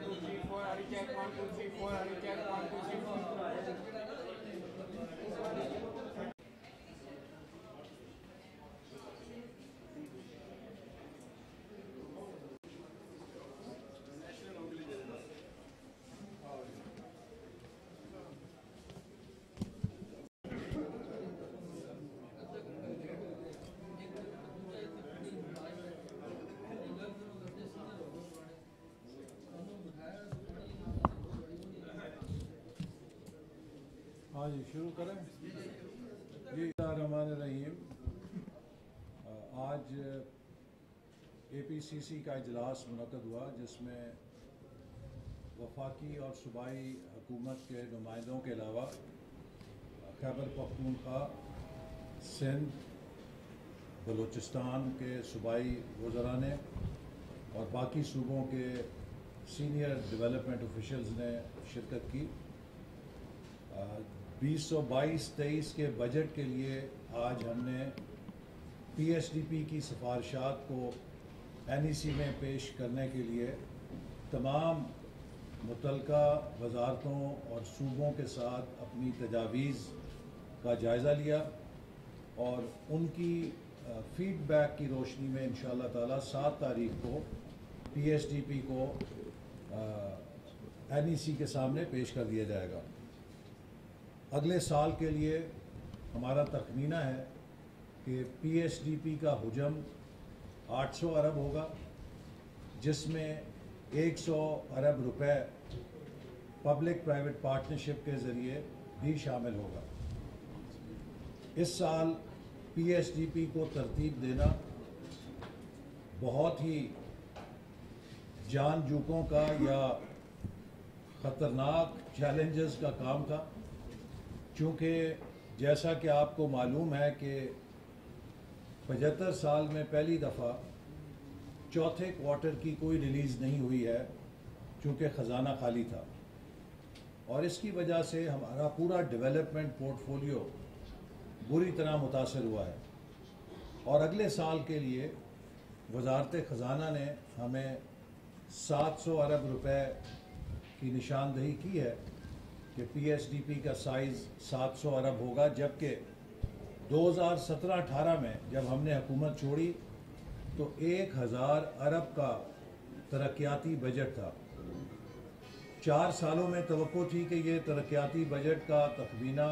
1 2 3 4 Hari check 1 2 3 4 Hari check 1 2 3 4 ہاں جی شروع کریں جی الرحمن الرحیم آج اے پی سی سی کا اجلاس منعقد ہوا جس میں وفاقی اور صوبائی حکومت کے نمائندوں کے علاوہ خیبر پختونخوا سندھ بلوچستان کے صوبائی وزراء نے اور باقی صوبوں کے سینئر ڈیولپمنٹ آفیشلز نے شرکت کی 2022-23 کے بجٹ کے لیے آج ہم نے پی ایس ڈی پی کی سفارشات کو این ای سی میں پیش کرنے کے لیے تمام متعلقہ وزارتوں اور صوبوں کے ساتھ اپنی تجاویز کا جائزہ لیا اور ان کی فیڈ بیک کی روشنی میں انشاءاللہ تعالی 7 تاریخ کو پی ایس ڈی پی کو این ای سی کے سامنے پیش کر دیا جائے گا۔ اگلے سال کے لیے ہمارا تخمینہ ہے کہ پی ایس ڈی پی کا حجم 800 ارب ہوگا، جس میں 100 ارب روپے پبلک پرائیویٹ پارٹنرشپ کے ذریعے بھی شامل ہوگا۔ اس سال پی ایس ڈی پی کو ترتیب دینا بہت ہی جان جوکوں کا یا خطرناک چیلنجز کا کام تھا، چونکہ جیسا کہ آپ کو معلوم ہے کہ 75 سال میں پہلی دفعہ چوتھے کوارٹر کی کوئی ریلیز نہیں ہوئی ہے، چونکہ خزانہ خالی تھا، اور اس کی وجہ سے ہمارا پورا ڈیولپمنٹ پورٹ فولیو بری طرح متاثر ہوا ہے۔ اور اگلے سال کے لیے وزارت خزانہ نے ہمیں 700 ارب روپے کی نشاندہی کی ہے کہ پی ایس ڈی پی کا سائز 700 ارب ہوگا، جبکہ 2017-18 میں جب ہم نے حکومت چھوڑی تو 1000 ارب کا ترقیاتی بجٹ تھا۔ 4 سالوں میں توقع تھی کہ یہ ترقیاتی بجٹ کا تخمینہ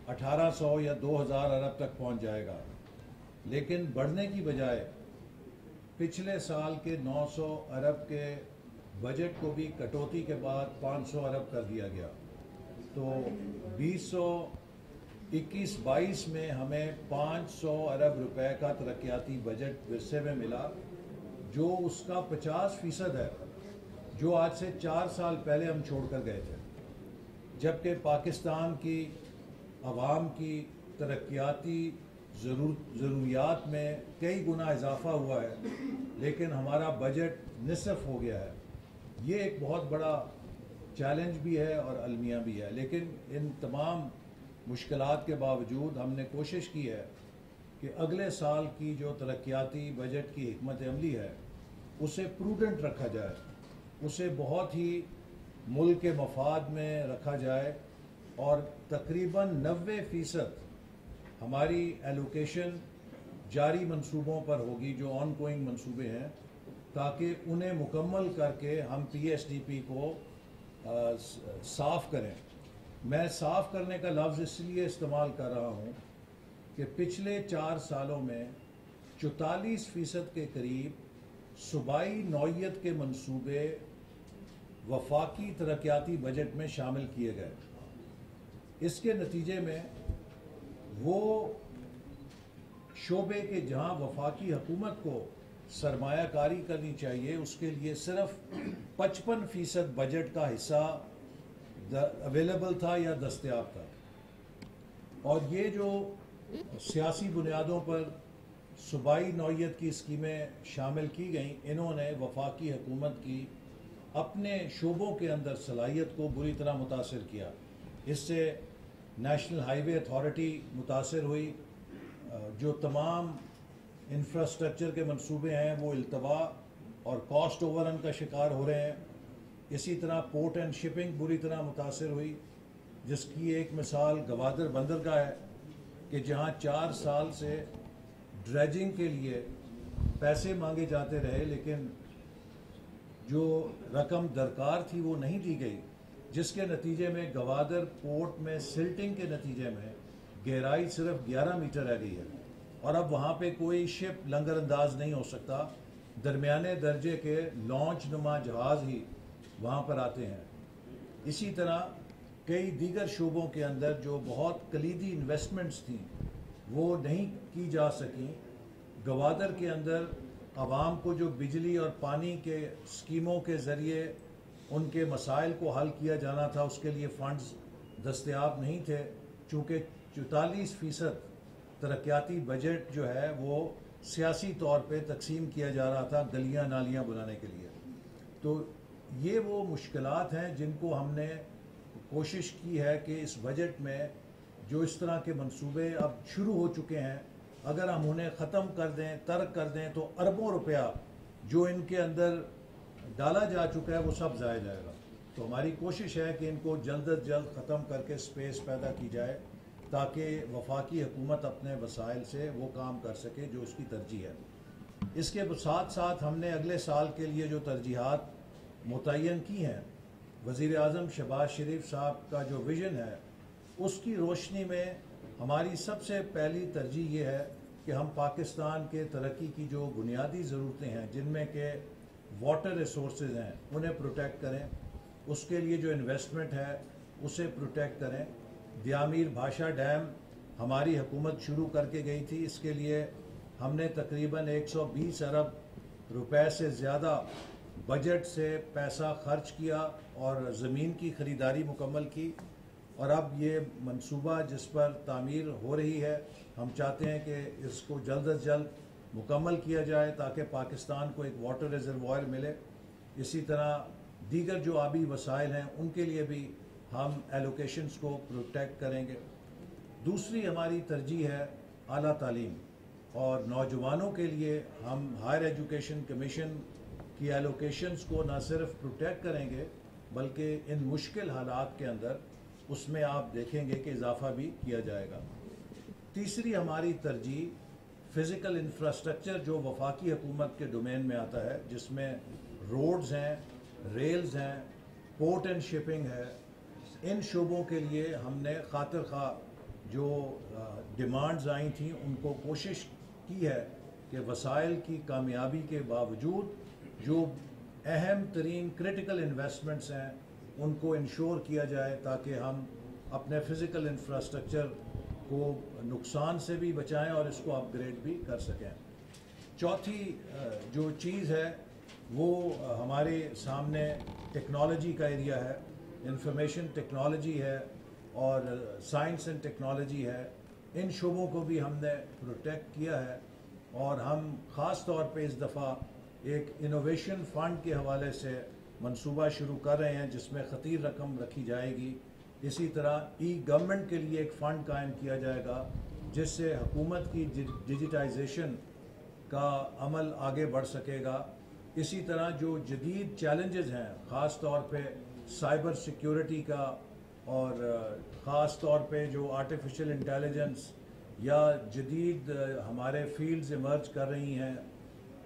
1800 یا 2000 ارب تک پہنچ جائے گا، لیکن بڑھنے کی بجائے پچھلے سال کے 900 ارب کے بجٹ کو بھی کٹوتی کے بعد 500 ارب کر دیا گیا۔ تو 2021-22 میں ہمیں 500 ارب روپے کا ترقیاتی بجٹ ورثے میں ملا، جو اس کا 50% ہے جو آج سے 4 سال پہلے ہم چھوڑ کر گئے تھے، جبکہ پاکستان کی عوام کی ترقیاتی ضروریات میں کئی گنا اضافہ ہوا ہے، لیکن ہمارا بجٹ نصف ہو گیا ہے۔ یہ ایک بہت بڑا چیلنج بھی ہے اور المیہ بھی ہے، لیکن ان تمام مشکلات کے باوجود ہم نے کوشش کی ہے کہ اگلے سال کی جو ترقیاتی بجٹ کی حکمت عملی ہے اسے پروڈنٹ رکھا جائے، اسے بہت ہی ملک کے مفاد میں رکھا جائے، اور تقریباً 90% ہماری ایلوکیشن جاری منصوبوں پر ہوگی جو آن گوئنگ منصوبے ہیں، تاکہ انہیں مکمل کر کے ہم پی ایس ڈی پی کو صاف کریں۔ میں صاف کرنے کا لفظ اس لیے استعمال کر رہا ہوں کہ پچھلے 4 سالوں میں 44% کے قریب صوبائی نوعیت کے منصوبے وفاقی ترقیاتی بجٹ میں شامل کیے گئے۔ اس کے نتیجے میں وہ شعبے کے جہاں وفاقی حکومت کو سرمایہ کاری کرنی چاہیے، اس کے لیے صرف 55% بجٹ کا حصہ اویلیبل تھا یا دستیاب تھا، اور یہ جو سیاسی بنیادوں پر صوبائی نوعیت کی اسکیمیں شامل کی گئیں، انہوں نے وفاقی حکومت کی اپنے شعبوں کے اندر صلاحیت کو بری طرح متاثر کیا۔ اس سے نیشنل ہائی وے اتھارٹی متاثر ہوئی، جو تمام انفراسٹرکچر کے منصوبے ہیں وہ التوا اور کاسٹ اوور رن کا شکار ہو رہے ہیں، اسی طرح پورٹ اینڈ شپنگ بری طرح متاثر ہوئی، جس کی ایک مثال گوادر بندرگاہ ہے کہ جہاں 4 سال سے ڈریجنگ کے لیے پیسے مانگے جاتے رہے، لیکن جو رقم درکار تھی وہ نہیں دی گئی، جس کے نتیجے میں گوادر پورٹ میں سلٹنگ کے نتیجے میں گہرائی صرف 11 میٹر رہ گئی ہے، اور اب وہاں پہ کوئی شپ لنگر انداز نہیں ہو سکتا، درمیانے درجے کے لانچ نما جہاز ہی وہاں پر آتے ہیں۔ اسی طرح کئی دیگر شعبوں کے اندر جو بہت کلیدی انویسٹمنٹس تھیں وہ نہیں کی جا سکیں۔ گوادر کے اندر عوام کو جو بجلی اور پانی کے اسکیموں کے ذریعے ان کے مسائل کو حل کیا جانا تھا، اس کے لیے فنڈز دستیاب نہیں تھے، چونکہ 44% ترقیاتی بجٹ جو ہے وہ سیاسی طور پہ تقسیم کیا جا رہا تھا گلیاں نالیاں بنانے کے لیے۔ تو یہ وہ مشکلات ہیں جن کو ہم نے کوشش کی ہے کہ اس بجٹ میں جو اس طرح کے منصوبے اب شروع ہو چکے ہیں، اگر ہم انہیں ختم کر دیں، ترک کر دیں، تو اربوں روپیہ جو ان کے اندر ڈالا جا چکا ہے وہ سب ضائع جائے گا۔ تو ہماری کوشش ہے کہ ان کو جلد از جلد ختم کر کے سپیس پیدا کی جائے تاکہ وفاقی حکومت اپنے وسائل سے وہ کام کر سکے جو اس کی ترجیح ہے۔ اس کے ساتھ ساتھ ہم نے اگلے سال کے لیے جو ترجیحات متعین کی ہیں، وزیر اعظم شہباز شریف صاحب کا جو ویژن ہے، اس کی روشنی میں ہماری سب سے پہلی ترجیح یہ ہے کہ ہم پاکستان کے ترقی کی جو بنیادی ضرورتیں ہیں، جن میں کہ واٹر ریسورسز ہیں، انہیں پروٹیکٹ کریں، اس کے لیے جو انویسٹمنٹ ہے اسے پروٹیکٹ کریں۔ دیامیر بھاشا ڈیم ہماری حکومت شروع کر کے گئی تھی، اس کے لیے ہم نے تقریباً 120 ارب روپے سے زیادہ بجٹ سے پیسہ خرچ کیا اور زمین کی خریداری مکمل کی، اور اب یہ منصوبہ جس پر تعمیر ہو رہی ہے، ہم چاہتے ہیں کہ اس کو جلد از جلد مکمل کیا جائے تاکہ پاکستان کو ایک واٹر ریزروائر ملے۔ اسی طرح دیگر جو آبی وسائل ہیں ان کے لیے بھی ہم ایلوکیشنز کو پروٹیکٹ کریں گے۔ دوسری ہماری ترجیح ہے اعلیٰ تعلیم، اور نوجوانوں کے لیے ہم ہائر ایجوکیشن کمیشن کی ایلوکیشنز کو نہ صرف پروٹیکٹ کریں گے بلکہ ان مشکل حالات کے اندر اس میں آپ دیکھیں گے کہ اضافہ بھی کیا جائے گا۔ تیسری ہماری ترجیح فزیکل انفراسٹرکچر جو وفاقی حکومت کے ڈومین میں آتا ہے، جس میں روڈز ہیں، ریلز ہیں، پورٹ اینڈ شپنگ ہے، ان شعبوں کے لیے ہم نے خاطر خواہ جو ڈیمانڈز آئی تھیں ان کو کوشش کی ہے کہ وسائل کی کامیابی کے باوجود جو اہم ترین کرٹیکل انویسٹمنٹس ہیں ان کو انشور کیا جائے تاکہ ہم اپنے فزیکل انفراسٹرکچر کو نقصان سے بھی بچائیں اور اس کو اپ گریڈ بھی کر سکیں۔ چوتھی جو چیز ہے وہ ہمارے سامنے ٹیکنالوجی کا ایریا ہے، انفارمیشن ٹیکنالوجی ہے اور سائنس اینڈ ٹیکنالوجی ہے۔ ان شعبوں کو بھی ہم نے پروٹیکٹ کیا ہے، اور ہم خاص طور پہ اس دفعہ ایک انوویشن فنڈ کے حوالے سے منصوبہ شروع کر رہے ہیں جس میں خطیر رقم رکھی جائے گی۔ اسی طرح ای گورنمنٹ کے لیے ایک فنڈ قائم کیا جائے گا جس سے حکومت کی ڈیجیٹائزیشن کا عمل آگے بڑھ سکے گا۔ اسی طرح جو جدید چیلنجز ہیں، خاص طور پہ سائبر سیکیورٹی کا، اور خاص طور پہ جو آرٹیفیشل انٹیلیجنس یا جدید ہمارے فیلڈز ایمرج کر رہی ہیں،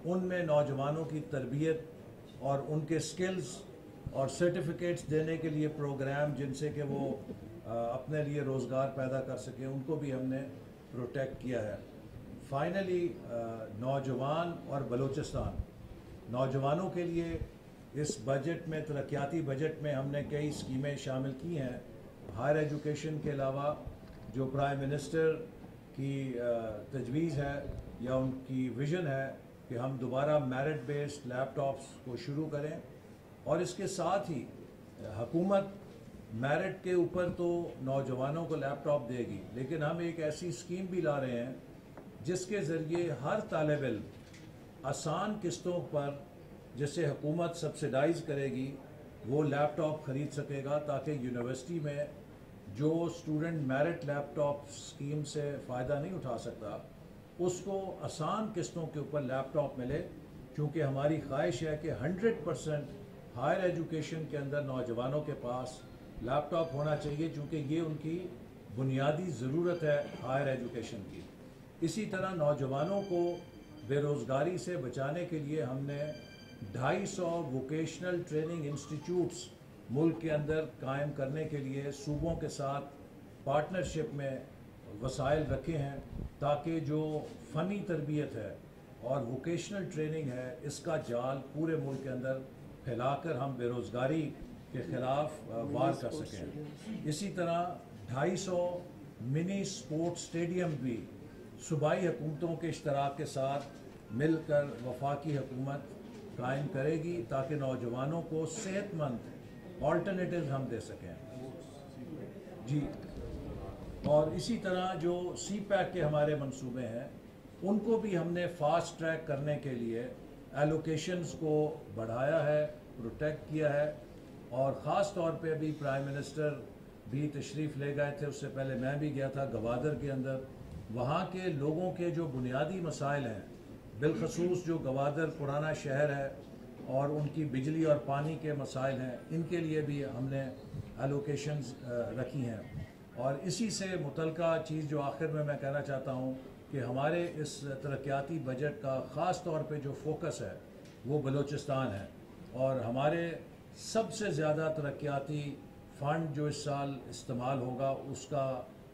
ان میں نوجوانوں کی تربیت اور ان کے سکلز اور سرٹیفکیٹس دینے کے لیے پروگرام جن سے کہ وہ اپنے لیے روزگار پیدا کر سکیں، ان کو بھی ہم نے پروٹیکٹ کیا ہے۔ فائنلی نوجوان اور بلوچستان، نوجوانوں کے لیے اس بجٹ میں، ترقیاتی بجٹ میں ہم نے کئی اسکیمیں شامل کی ہیں۔ ہائر ایجوکیشن کے علاوہ جو پرائم منسٹر کی تجویز ہے یا ان کی ویژن ہے کہ ہم دوبارہ میرٹ بیسڈ لیپ ٹاپس کو شروع کریں، اور اس کے ساتھ ہی حکومت میرٹ کے اوپر تو نوجوانوں کو لیپ ٹاپ دے گی، لیکن ہم ایک ایسی اسکیم بھی لا رہے ہیں جس کے ذریعے ہر طالب علم آسان قسطوں پر، جسے حکومت سبسیڈائز کرے گی، وہ لیپ ٹاپ خرید سکے گا تاکہ یونیورسٹی میں جو اسٹوڈنٹ میرٹ لیپ ٹاپ اسکیم سے فائدہ نہیں اٹھا سکتا اس کو آسان قسطوں کے اوپر لیپ ٹاپ ملے، کیونکہ ہماری خواہش ہے کہ 100% ہائر ایجوکیشن کے اندر نوجوانوں کے پاس لیپ ٹاپ ہونا چاہیے، چونکہ یہ ان کی بنیادی ضرورت ہے ہائر ایجوکیشن کی۔ اسی طرح نوجوانوں کو بے روزگاری سے بچانے کے لیے ہم نے 250 ووکیشنل ٹریننگ انسٹیٹیوٹس ملک کے اندر قائم کرنے کے لیے صوبوں کے ساتھ پارٹنرشپ میں وسائل رکھے ہیں، تاکہ جو فنی تربیت ہے اور ووکیشنل ٹریننگ ہے اس کا جال پورے ملک کے اندر پھیلا کر ہم بے روزگاری کے خلاف وار کر سکیں۔ اسی طرح 250 منی سپورٹ اسٹیڈیم بھی صوبائی حکومتوں کے اشتراک کے ساتھ مل کر وفاقی حکومت قائم کرے گی، تاکہ نوجوانوں کو صحت مند آلٹرنیٹیوز ہم دے سکیں۔ جی، اور اسی طرح جو سی پیک کے ہمارے منصوبے ہیں ان کو بھی ہم نے فاسٹ ٹریک کرنے کے لیے ایلوکیشنز کو بڑھایا ہے، پروٹیکٹ کیا ہے، اور خاص طور پہ ابھی پرائم منسٹر بھی تشریف لے گئے تھے، اس سے پہلے میں بھی گیا تھا گوادر کے اندر۔ وہاں کے لوگوں کے جو بنیادی مسائل ہیں، بالخصوص جو گوادر پرانا شہر ہے اور ان کی بجلی اور پانی کے مسائل ہیں، ان کے لیے بھی ہم نے ایلوکیشنز رکھی ہیں۔ اور اسی سے متعلقہ چیز جو آخر میں کہنا چاہتا ہوں کہ ہمارے اس ترقیاتی بجٹ کا خاص طور پہ جو فوکس ہے وہ بلوچستان ہے، اور ہمارے سب سے زیادہ ترقیاتی فنڈ جو اس سال استعمال ہوگا اس کا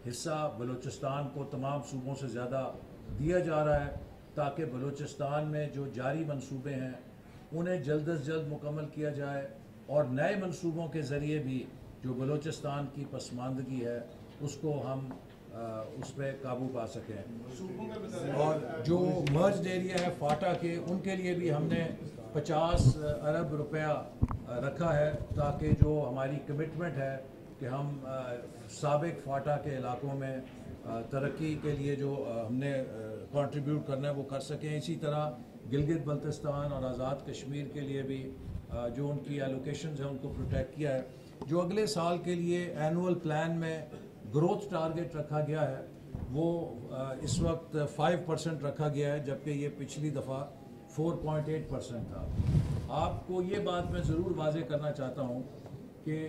حصہ بلوچستان کو تمام صوبوں سے زیادہ دیا جا رہا ہے، تاکہ بلوچستان میں جو جاری منصوبے ہیں انہیں جلد از جلد مکمل کیا جائے، اور نئے منصوبوں کے ذریعے بھی جو بلوچستان کی پسماندگی ہے اس کو ہم اس پہ قابو پا سکیں۔ اور جو مرجڈ ایریا ہے فاٹا کے، ان کے لیے بھی ہم نے 50 ارب روپیہ رکھا ہے، تاکہ جو ہماری کمٹمنٹ ہے کہ ہم سابق فاٹا کے علاقوں میں ترقی کے لیے جو ہم نے کنٹریبیوٹ کرنا ہے وہ کر سکیں۔ اسی طرح گلگت بلتستان اور آزاد کشمیر کے لیے بھی جو ان کی ایلوکیشنز ہیں ان کو پروٹیکٹ کیا ہے۔ جو اگلے سال کے لیے اینول پلان میں گروتھ ٹارگٹ رکھا گیا ہے وہ اس وقت 5% رکھا گیا ہے، جبکہ یہ پچھلی دفعہ 4.8% تھا۔ آپ کو یہ بات میں ضرور واضح کرنا چاہتا ہوں کہ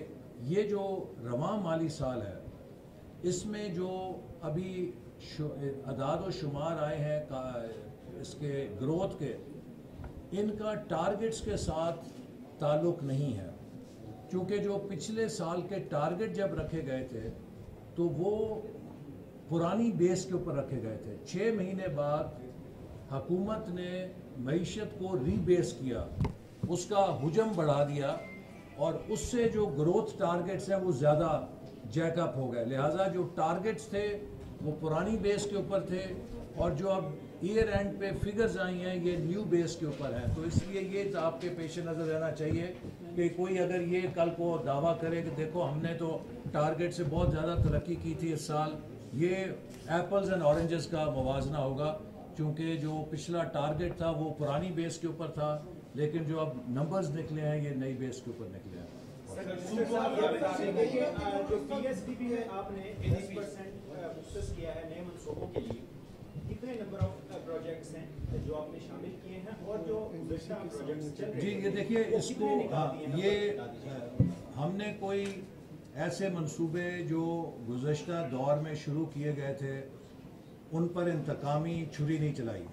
یہ جو رواں مالی سال ہے اس میں جو ابھی اعداد و شمار آئے ہیں اس کے گروتھ کے، ان کا ٹارگٹس کے ساتھ تعلق نہیں ہے، کیونکہ جو پچھلے سال کے ٹارگٹ جب رکھے گئے تھے تو وہ پرانی بیس کے اوپر رکھے گئے تھے۔ 6 مہینے بعد حکومت نے معیشت کو ری بیس کیا، اس کا حجم بڑھا دیا، اور اس سے جو گروتھ ٹارگٹس ہیں وہ زیادہ جیک اپ ہو گئے، لہٰذا جو ٹارگٹس تھے وہ پرانی بیس کے اوپر تھے، اور جو اب ایئر اینڈ پہ فگرز آئی ہیں یہ نیو بیس کے اوپر ہیں۔ تو اس لیے یہ آپ کے پیش نظر رہنا چاہیے کہ کوئی اگر یہ کل کو دعویٰ کرے کہ دیکھو ہم نے تو ٹارگٹ سے بہت زیادہ ترقی کی تھی اس سال، یہ ایپلز اینڈ اورنجز کا موازنہ ہوگا، چونکہ جو پچھلا ٹارگٹ تھا وہ پرانی بیس کے اوپر تھا، لیکن جو اب نمبرز نکلے ہیں یہ نئی بیس کے اوپر نکلے ہیں۔ جو پی ایس ڈی پی میں آپ نے 10% فوکس کیا ہے نئے منصوبوں کے لیے، کتنے نمبر آف پروجیکٹس ہیں جو آپ نے شامل کیے ہیں، اور جو گزشتہ پروجیکٹس چل رہے ہیں؟ جی یہ دیکھیے اس کو یہ ہم نے کوئی ایسے منصوبے جو گزشتہ دور میں شروع کیے گئے تھے ان پر انتقامی چھری نہیں چلائی،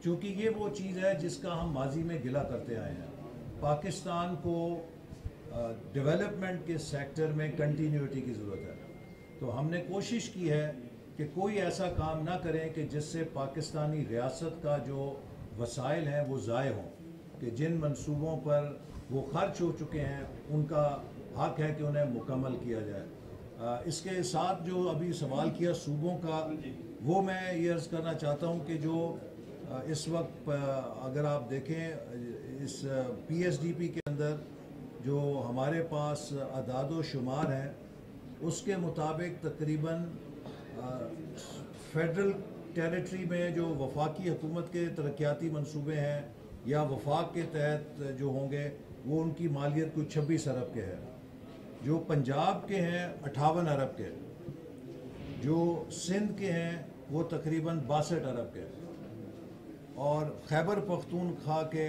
چونکہ یہ وہ چیز ہے جس کا ہم ماضی میں گلہ کرتے آئے ہیں۔ پاکستان کو ڈیولپمنٹ کے سیکٹر میں کنٹینیوٹی کی ضرورت ہے، تو ہم نے کوشش کی ہے کہ کوئی ایسا کام نہ کریں کہ جس سے پاکستانی ریاست کا جو وسائل ہیں وہ ضائع ہوں، کہ جن منصوبوں پر وہ خرچ ہو چکے ہیں ان کا حق ہے کہ انہیں مکمل کیا جائے۔ اس کے ساتھ جو ابھی سوال کیا صوبوں کا، وہ میں یہ عرض کرنا چاہتا ہوں کہ جو اس وقت اگر آپ دیکھیں اس پی ایس ڈی پی کے اندر جو ہمارے پاس اعداد و شمار ہیں اس کے مطابق تقریباً فیڈرل ٹیریٹری میں جو وفاقی حکومت کے ترقیاتی منصوبے ہیں یا وفاق کے تحت جو ہوں گے وہ ان کی مالیت کوئی 26 ارب کے ہے، جو پنجاب کے ہیں 58 ارب کے، جو سندھ کے ہیں وہ تقریباً 62 ارب کے، اور خیبر پختونخوا کے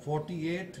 48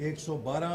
112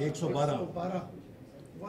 112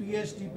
PSDP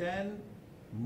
10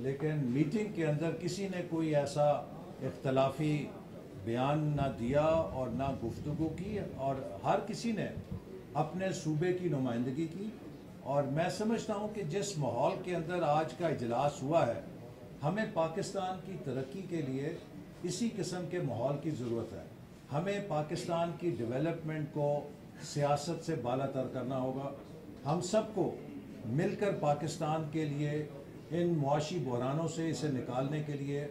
لیکن میٹنگ کے اندر کسی نے کوئی ایسا اختلافی بیان نہ دیا اور نہ گفتگو کی، اور ہر کسی نے اپنے صوبے کی نمائندگی کی. اور میں سمجھتا ہوں کہ جس ماحول کے اندر آج کا اجلاس ہوا ہے، ہمیں پاکستان کی ترقی کے لیے اسی قسم کے ماحول کی ضرورت ہے. ہمیں پاکستان کی ڈیولپمنٹ کو سیاست سے بالا تر کرنا ہوگا. ہم سب کو مل کر پاکستان کے لیے ان معاشی بحرانوں سے اسے نکالنے کے لیے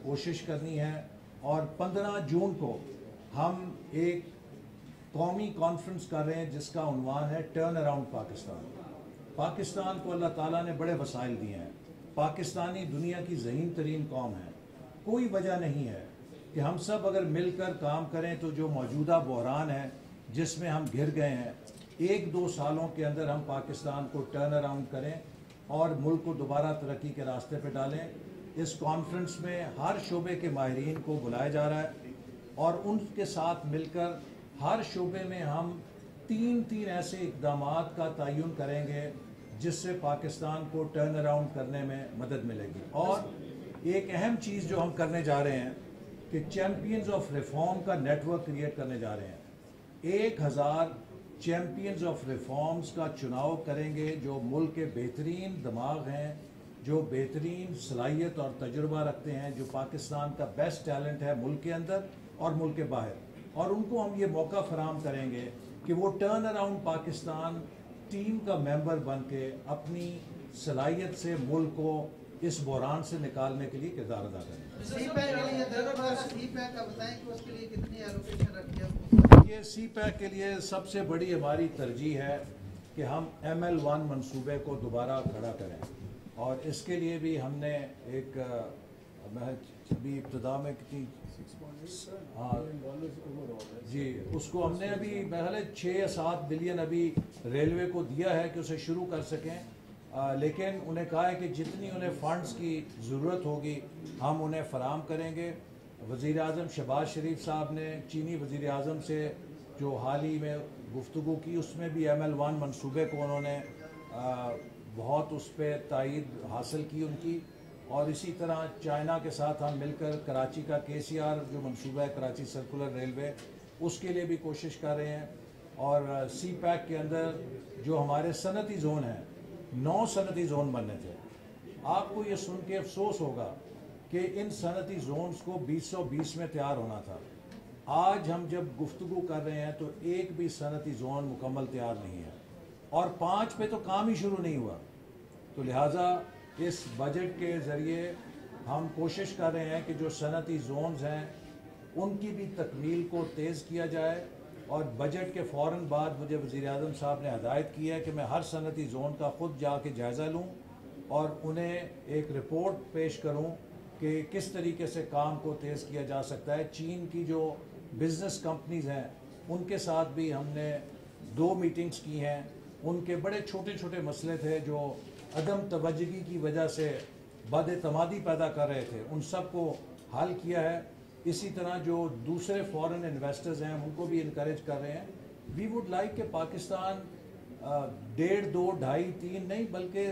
کوشش کرنی ہے. اور 15 جون کو ہم ایک قومی کانفرنس کر رہے ہیں جس کا عنوان ہے ٹرن اراؤنڈ پاکستان. پاکستان کو اللہ تعالیٰ نے بڑے وسائل دیے ہیں. پاکستانی دنیا کی ذہین ترین قوم ہے. کوئی وجہ نہیں ہے کہ ہم سب اگر مل کر کام کریں تو جو موجودہ بحران ہے جس میں ہم گھر گئے ہیں، 1-2 سالوں کے اندر ہم پاکستان کو ٹرن اراؤنڈ کریں اور ملک کو دوبارہ ترقی کے راستے پہ ڈالیں. اس کانفرنس میں ہر شعبے کے ماہرین کو بلایا جا رہا ہے اور ان کے ساتھ مل کر ہر شعبے میں ہم 3 ایسے اقدامات کا تعین کریں گے جس سے پاکستان کو ٹرن اراؤنڈ کرنے میں مدد ملے گی. اور ایک اہم چیز جو ہم کرنے جا رہے ہیں کہ چیمپئنز آف ریفارم کا نیٹ ورک کریٹ کرنے جا رہے ہیں. 1000 چیمپئنز آف ریفارمز کا چناؤ کریں گے جو ملک کے بہترین دماغ ہیں، جو بہترین صلاحیت اور تجربہ رکھتے ہیں، جو پاکستان کا بیسٹ ٹیلنٹ ہے ملک کے اندر اور ملک کے باہر. اور ان کو ہم یہ موقع فراہم کریں گے کہ وہ ٹرن اراؤنڈ پاکستان ٹیم کا ممبر بن کے اپنی صلاحیت سے ملک کو اس بحران سے نکالنے کے لیے کردار ادا کریں. سی پیک کا بتائیں کہ اس کے لیے کتنی ایلوکیشن رکھی ہے؟ یہ سی پیک کے لیے سب سے بڑی ہماری ترجیح ہے کہ ہم ML1 منصوبے کو دوبارہ کھڑا کریں. اور اس کے لیے بھی ہم نے ایک ابھی ابتدا میں کتنی جی اس کو ہم نے ابھی محل 6 یا 7 بلین ابھی ریلوے کو دیا ہے کہ اسے شروع کر سکیں. لیکن انہیں کہا ہے کہ جتنی انہیں فنڈز کی ضرورت ہوگی ہم انہیں فراہم کریں گے. وزیر اعظم شہباز شریف صاحب نے چینی وزیر اعظم سے جو حال ہی میں گفتگو کی اس میں بھی ML1 منصوبے کو انہوں نے بہت اس پہ تائید حاصل کی ان کی. اور اسی طرح چائنا کے ساتھ ہم مل کر کراچی کا KCR جو منصوبہ ہے کراچی سرکولر ریلوے اس کے لیے بھی کوشش کر رہے ہیں. اور سی پیک کے اندر جو ہمارے صنعتی زون ہیں 9 صنعتی زون بننے تھے. آپ کو یہ سن کے افسوس ہوگا کہ ان صنعتی زونز کو 2020 میں تیار ہونا تھا. آج ہم جب گفتگو کر رہے ہیں تو ایک بھی صنعتی زون مکمل تیار نہیں ہے اور 5 پہ تو کام ہی شروع نہیں ہوا. تو لہٰذا اس بجٹ کے ذریعے ہم کوشش کر رہے ہیں کہ جو صنعتی زونز ہیں ان کی بھی تکمیل کو تیز کیا جائے. اور بجٹ کے فوراً بعد مجھے وزیر اعظم صاحب نے ہدایت کی ہے کہ میں ہر صنعتی زون کا خود جا کے جائزہ لوں اور انہیں ایک رپورٹ پیش کروں کہ کس طریقے سے کام کو تیز کیا جا سکتا ہے. چین کی جو بزنس کمپنیز ہیں ان کے ساتھ بھی ہم نے 2 میٹنگز کی ہیں. ان کے بڑے چھوٹے چھوٹے مسئلے تھے جو عدم توجہی کی وجہ سے بد اعتمادی پیدا کر رہے تھے، ان سب کو حل کیا ہے. اسی طرح جو دوسرے فورن انویسٹرز ہیں ان کو بھی انکریج کر رہے ہیں. وی ووڈ لائک کہ پاکستان 1.5 2 2.5 3 نہیں بلکہ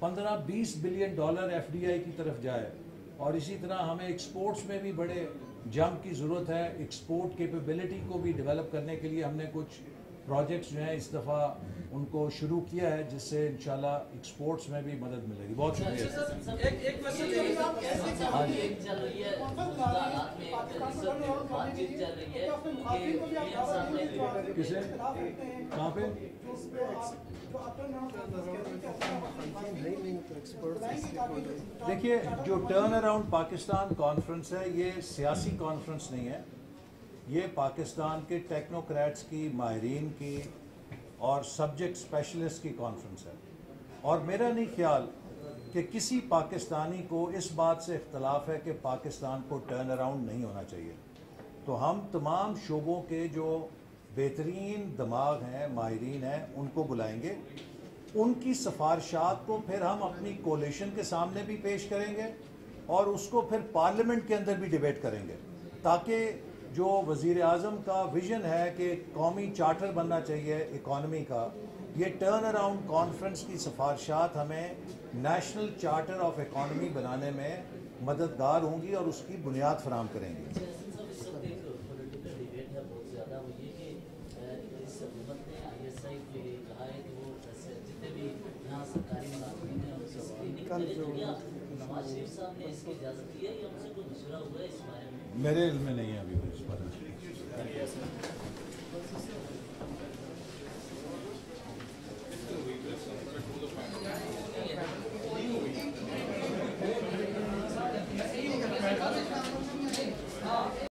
15-20 بلین ڈالر FDI کی طرف جائے. اور اسی طرح ہمیں ایکسپورٹس میں بھی بڑے جمپ کی ضرورت ہے. ایکسپورٹ کیپیبلٹی کو بھی ڈیولپ کرنے کے لیے ہم نے کچھ پروجیکٹس جو ہیں اس دفعہ ان کو شروع کیا ہے جس سے انشاءاللہ ایکسپورٹس میں بھی مدد ملے گی. بہت شکریہ. کسے کہاں پہ دیکھیے جو ٹرن اراؤنڈ پاکستان کانفرنس ہے یہ سیاسی کانفرنس نہیں ہے. یہ پاکستان کے ٹیکنوکریٹس کی، ماہرین کی اور سبجیکٹ اسپیشلسٹ کی کانفرنس ہے. اور میرا نہیں خیال کہ کسی پاکستانی کو اس بات سے اختلاف ہے کہ پاکستان کو ٹرن اراؤنڈ نہیں ہونا چاہیے. تو ہم تمام شعبوں کے جو بہترین دماغ ہیں، ماہرین ہیں، ان کو بلائیں گے. ان کی سفارشات کو پھر ہم اپنی کولیشن کے سامنے بھی پیش کریں گے اور اس کو پھر پارلیمنٹ کے اندر بھی ڈیبیٹ کریں گے تاکہ جو وزیر اعظم کا ویژن ہے کہ قومی چارٹر بننا چاہیے اکانومی کا، یہ ٹرن اراؤنڈ کانفرنس کی سفارشات ہمیں نیشنل چارٹر آف اکانومی بنانے میں مددگار ہوں گی اور اس کی بنیاد فراہم کریں گی۔ میرے علم میں نہیں ہے ابھی اس بارے میں۔